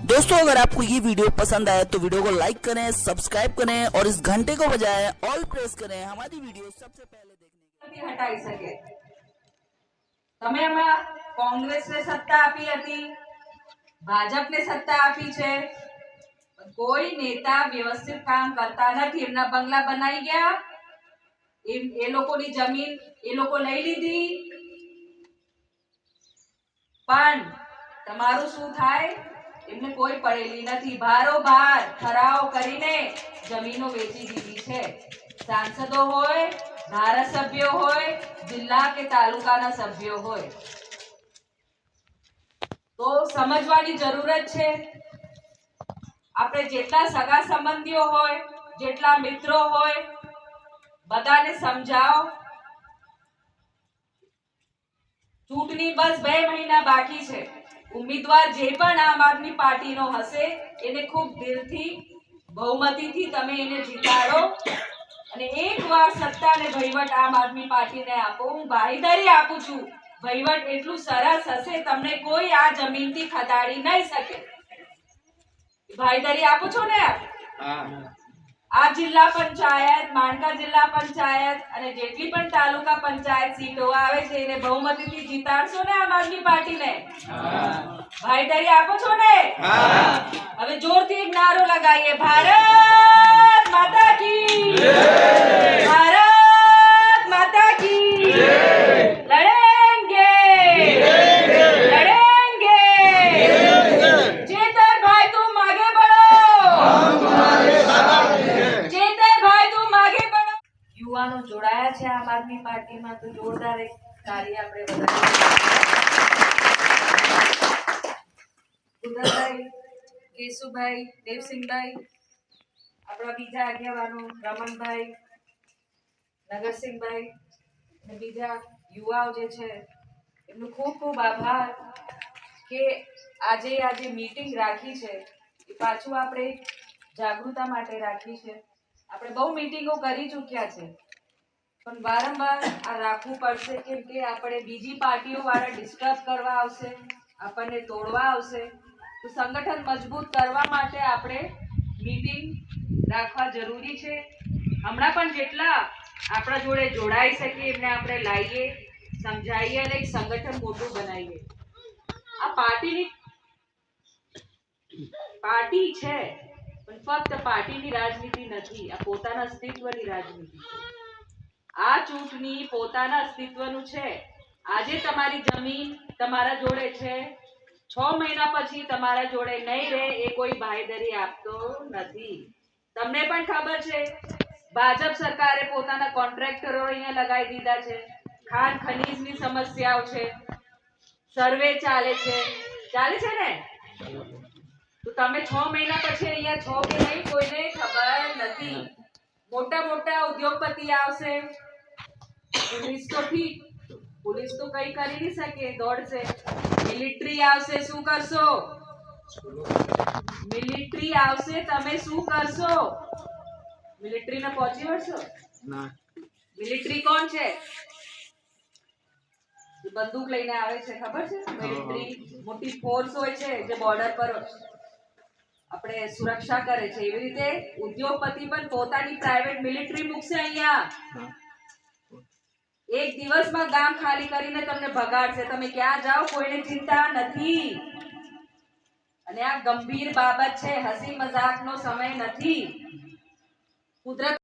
दोस्तों अगर आपको ये वीडियो पसंद आए तो वीडियो को लाइक करें, सब्सक्राइब करें और इस घंटे को बजाएं ऑल प्रेस करें हमारी वीडियो सबसे पहले देखने के लिए। हटाई सके તમે એમાં કોંગ્રેસને સત્તા આપી હતી, ભાજપને સત્તા આપી છે, કોઈ નેતા વ્યવસ્થિત કામ કરતા નથી. એમના બંગલા બનાવી ગયા, એ લોકોની જમીન એ લોકો લઈ લીધી, પણ તમારું શું થાય? એમને કોઈ પડેલી નથી. ભારોભાર ઠરાવ કરીને જમીનો વેચી દીધી છે. सांसदों होय, धारासभ्यो होय, जिल्ला के तालुकाना सभ्यो होय, तो समझवानी जरूरत छे. આપણે જેટલા સગા સંબંધીઓ હોય, જેટલા મિત્રો હોય, બધાને સમજાવો. ચૂંટણી બસ 2 મહિના બાકી છે. ઉમેદવાર જે પણ આમ આદમી પાર્ટીનો હશે એને ખૂબ દિલથી બહુમતીથી તમે એને જીતાડો અને એકવાર સત્તા અને વહીવટ આમ આદમી પાર્ટીને આપો. હું ભાઈદારી આપું છું, વહીવટ એટલું સરસ હશે તમને કોઈ આ જમીનથી ખદાડી નહીં શકે. ભાઈદારી આપો છો ને આપ? આ જિલ્લા પંચાયત, માણકા જિલ્લા પંચાયત અને જેટલી પણ તાલુકા પંચાયત સીટો આવે છે એને બહુમતીથી જીતાડશો ને આમ આદમી પાર્ટીને? ભાઈદારી આપો છો ને? હવે જોરથી એક નારો લગાવીએ, ભારત માતા की भारत माता की लड़ेंगे लड़ेंगे. चेतर भाई तुम आगे बढ़ो, चेतर भाई तुम आगे बढ़ो. युवानो जोड़ाया છે આમ આદમી પાર્ટીમાં, તો જોરદાર એક કાર્ય આપણે બધા ઉદયભાઈ, કેશુભાઈ, દેવસિંહભાઈ, આપણા બીજા આગેવાનો રમણભાઈ, નગરસિંહભાઈ અને બીજા યુવાઓ જે છે એમનો ખૂબ ખૂબ આભાર કે આજે મીટિંગ રાખી છે. એ પાછું આપણે જાગૃતતા માટે રાખી છે. આપણે બહુ મીટિંગો કરી ચૂક્યા છે, પણ વારંવાર આ રાખવું પડશે કેમ કે આપણે બીજી પાર્ટીઓ વાળા ડિસ્ટર્બ કરવા આવશે, આપણને તોડવા આવશે. તો સંગઠન મજબૂત કરવા માટે આપણે મીટિંગ રાખવા જરૂરી છે. હમણાં પણ જેટલા આપણા જોડે જોડાઈ શકે એમને આપણે લાવીએ, સમજાવીએ અને એક સંગઠન મોટું બનાવીએ. આ પાર્ટી છે પણ ફક્ત પાર્ટીની રાજનીતિ નથી, આ પોતાના અસ્તિત્વની રાજનીતિ છે. આ ચૂંટણી પોતાના અસ્તિત્વનું છે. આજે તમારી જમીન તમારા જોડે છે, 6 મહિના પછી તમારા જોડે નહીં રહે એ કોઈ બાહેધરી આપતો નથી. તમને પણ ખબર છે ભાજપ સરકારે પોતાના કોન્ટ્રાક્ટરો અહીંયા લગાવી દીધા છે. ખાણ ખનીજની સમસ્યાઓ છે, સર્વે ચાલે છે ને? તો તમે 6 મહિના પછી અહીંયા છો કે નહીં કોઈને ખબર નથી. મોટા મોટા ઉદ્યોગપતિ આવશે, પોલીસ તો ઠીક, પોલીસ તો કઈ કરી નહીં શકે, દોડશે. મિલિટરી આવશે, શું કરશો? મિલિટરી આવશે, તમે શું કરશો? મિલિટરીને પહોંચી વળશો? મિલિટરી કોણ છે? બંદૂક લઈને આવે છે, ખબર છે? મિલિટરી મોટી ફોર્સ હોય છે જે બોર્ડર પર આપણે સુરક્ષા કરે છે. એવી રીતે ઉદ્યોગપતિ પણ પોતાની પ્રાઇવેટ મિલિટરી મૂકશે અહીંયા. એક દિવસમાં ગામ ખાલી કરીને તમને ભગાડશે. તમે ક્યાં જાઓ કોઈને ચિંતા નથી. અને આ ગંભીર બાબત છે, હસી મજાકનો સમય નથી. કુદરત